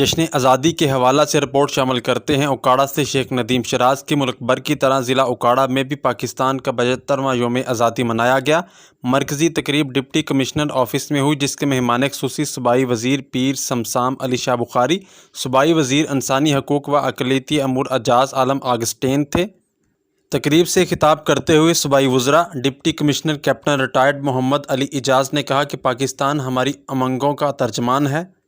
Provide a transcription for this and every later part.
جشن آزادی کے حوالہ سے رپورٹ شامل کرتے ہیں۔ اوکاڑہ سے شیخ ندیم شراز کی ملک بھر کی طرح ضلع اوکاڑہ میں بھی پاکستان کا 75واں یوم آزادی منایا گیا۔ مرکزی تقریب ڈپٹی کمشنر آفس میں ہوئی، جس کے مہمان خصوصی صوبائی وزیر پیر سمسام علی شاہ بخاری، صوبائی وزیر انسانی حقوق و اقلیتی امور اعجاز عالم آگسٹین تھے۔ تقریب سے خطاب کرتے ہوئے صوبائی وزراء deputy commissioner captain retired Muhammad Ali اعجاز نے کہا کہ پاکستان ہماری امنگوں کا ترجمان ہے۔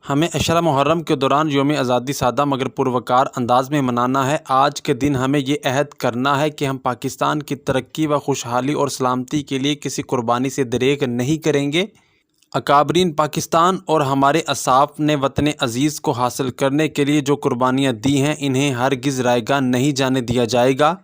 ہمیں عشرہ محرم کے دوران یوم آزادی سادہ مگر پروقار انداز میں منانا ہے۔ آج کے دن ہمیں یہ عہد کرنا ہے کہ ہم پاکستان کی ترقی و خوشحالی اور سلامتی کے لیے کسی قربانی سے دریغ نہیں کریں گے۔ اکابرین پاکستان اور ہمارے اسلاف نے وطن عزیز کو حاصل کرنے کے لیے جو قربانیاں دی ہیں، انہیں ہرگز رائیگاں نہیں جانے دیا جائے گا۔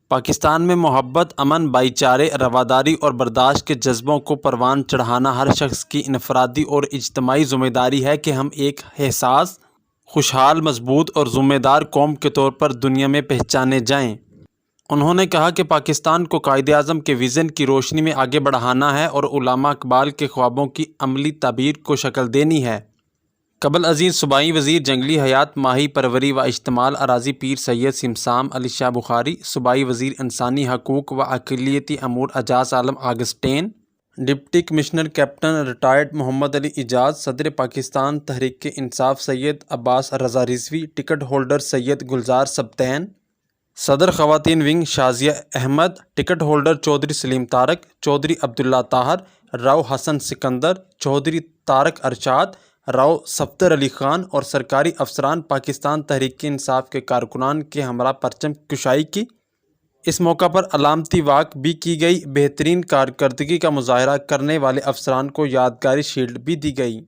پاکستان میں محبت، امن، بھائی چارے، رواداری اور برداشت کے جذبوں کو پروان چڑھانا ہر شخص کی انفرادی اور اجتماعی ذمہ داری ہے کہ ہم ایک حساس، خوشحال، مضبوط اور ذمہ دار قوم کے طور پر دنیا میں پہچانے جائیں۔ انہوں نے کہا کہ پاکستان کو قائد اعظم کے وژن کی روشنی میں آگے بڑھانا ہے اور علامہ اقبال کے خوابوں کی عملی تعبیر کو شکل دینی ہے۔ قبل ازیں صوبائی وزیر جنگلی حیات، ماہی پروری و اشتمال اراضی پیر سید سمسام علی شاہ بخاری، صوبائی وزیر انسانی حقوق و اقلیتی امور Ejaz Alam Augustine, deputy commissioner captain retired Muhammad Ali Ejaz, صدر پاکستان تحریک انصاف سید عباس رضا رضوی، ٹکٹ ہولڈر سید گلزار سبطین، صدر خواتین wing Shazia Ahmed, ticket holder Chaudhry Saleem Tariq, Chaudhry Abdullah Tahir, Rao Hassan Sikandar, Chaudhry Tariq Irshad, Rao Safdar Ali Khan اور سرکاری افسران پاکستان تحریک انصاف کے کارکنان کے ہمراہ پرچم کشائی کی۔ اس موقع پر علامتی واک بھی کی گئی۔ بہترین کارکردگی کا مظاہرہ کرنے والے افسران کو یادگاری شیلڈ بھی دی گئی۔